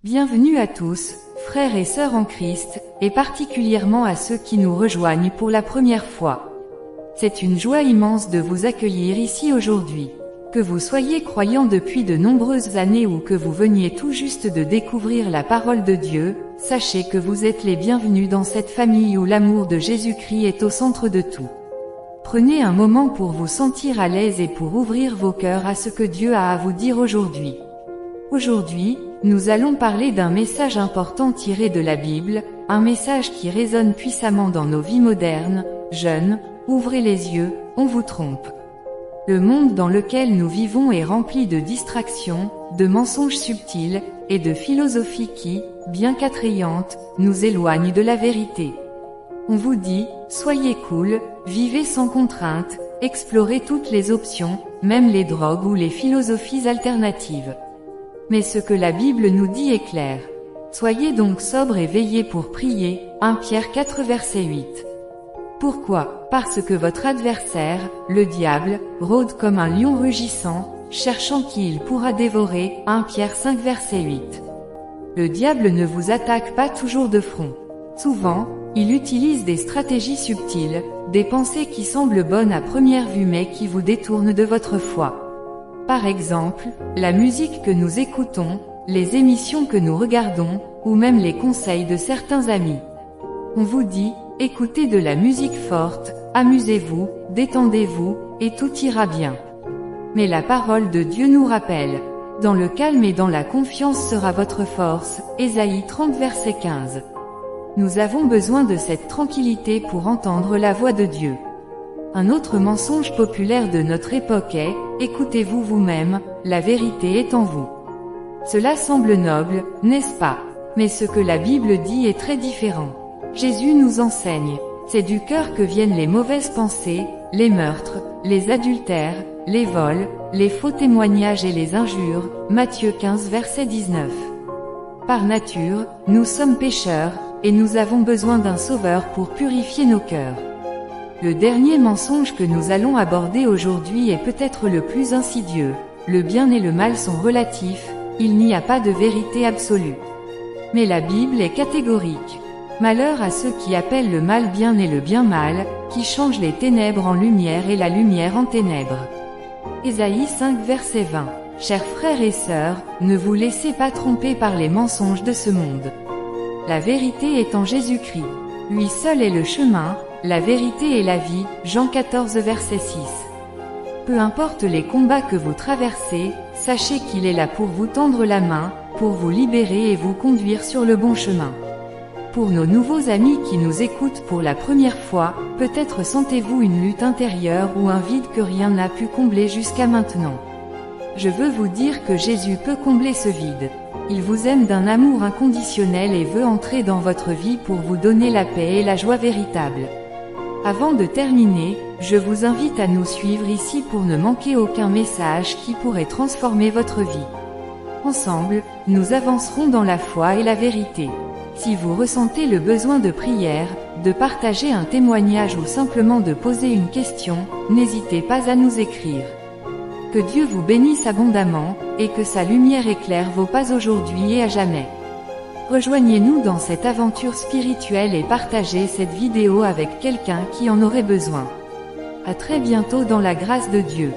Bienvenue à tous, frères et sœurs en Christ, et particulièrement à ceux qui nous rejoignent pour la première fois. C'est une joie immense de vous accueillir ici aujourd'hui. Que vous soyez croyants depuis de nombreuses années ou que vous veniez tout juste de découvrir la parole de Dieu, sachez que vous êtes les bienvenus dans cette famille où l'amour de Jésus-Christ est au centre de tout. Prenez un moment pour vous sentir à l'aise et pour ouvrir vos cœurs à ce que Dieu a à vous dire aujourd'hui. Aujourd'hui, nous allons parler d'un message important tiré de la Bible, un message qui résonne puissamment dans nos vies modernes. Jeunes, ouvrez les yeux, on vous trompe. Le monde dans lequel nous vivons est rempli de distractions, de mensonges subtils, et de philosophies qui, bien qu'attrayantes, nous éloignent de la vérité. On vous dit, soyez cool, vivez sans contrainte, explorez toutes les options, même les drogues ou les philosophies alternatives. Mais ce que la Bible nous dit est clair. Soyez donc sobres et veillez pour prier, 1 Pierre 4 verset 8. Pourquoi? Parce que votre adversaire, le diable, rôde comme un lion rugissant, cherchant qui il pourra dévorer, 1 Pierre 5 verset 8. Le diable ne vous attaque pas toujours de front. Souvent, il utilise des stratégies subtiles, des pensées qui semblent bonnes à première vue mais qui vous détournent de votre foi. Par exemple, la musique que nous écoutons, les émissions que nous regardons, ou même les conseils de certains amis. On vous dit, écoutez de la musique forte, amusez-vous, détendez-vous, et tout ira bien. Mais la parole de Dieu nous rappelle, dans le calme et dans la confiance sera votre force, Ésaïe 30 verset 15. Nous avons besoin de cette tranquillité pour entendre la voix de Dieu. Un autre mensonge populaire de notre époque est, écoutez-vous vous-même, la vérité est en vous. Cela semble noble, n'est-ce pas? Mais ce que la Bible dit est très différent. Jésus nous enseigne, c'est du cœur que viennent les mauvaises pensées, les meurtres, les adultères, les vols, les faux témoignages et les injures, Matthieu 15 verset 19. Par nature, nous sommes pécheurs, et nous avons besoin d'un sauveur pour purifier nos cœurs. Le dernier mensonge que nous allons aborder aujourd'hui est peut-être le plus insidieux. Le bien et le mal sont relatifs, il n'y a pas de vérité absolue. Mais la Bible est catégorique. Malheur à ceux qui appellent le mal bien et le bien mal, qui changent les ténèbres en lumière et la lumière en ténèbres. Ésaïe 5 verset 20. Chers frères et sœurs, ne vous laissez pas tromper par les mensonges de ce monde. La vérité est en Jésus-Christ. Lui seul est le chemin, la vérité et la vie, Jean 14 verset 6. Peu importe les combats que vous traversez, sachez qu'il est là pour vous tendre la main, pour vous libérer et vous conduire sur le bon chemin. Pour nos nouveaux amis qui nous écoutent pour la première fois, peut-être sentez-vous une lutte intérieure ou un vide que rien n'a pu combler jusqu'à maintenant. Je veux vous dire que Jésus peut combler ce vide. Il vous aime d'un amour inconditionnel et veut entrer dans votre vie pour vous donner la paix et la joie véritable. Avant de terminer, je vous invite à nous suivre ici pour ne manquer aucun message qui pourrait transformer votre vie. Ensemble, nous avancerons dans la foi et la vérité. Si vous ressentez le besoin de prière, de partager un témoignage ou simplement de poser une question, n'hésitez pas à nous écrire. Que Dieu vous bénisse abondamment, et que sa lumière éclaire vos pas aujourd'hui et à jamais. Rejoignez-nous dans cette aventure spirituelle et partagez cette vidéo avec quelqu'un qui en aurait besoin. À très bientôt dans la grâce de Dieu.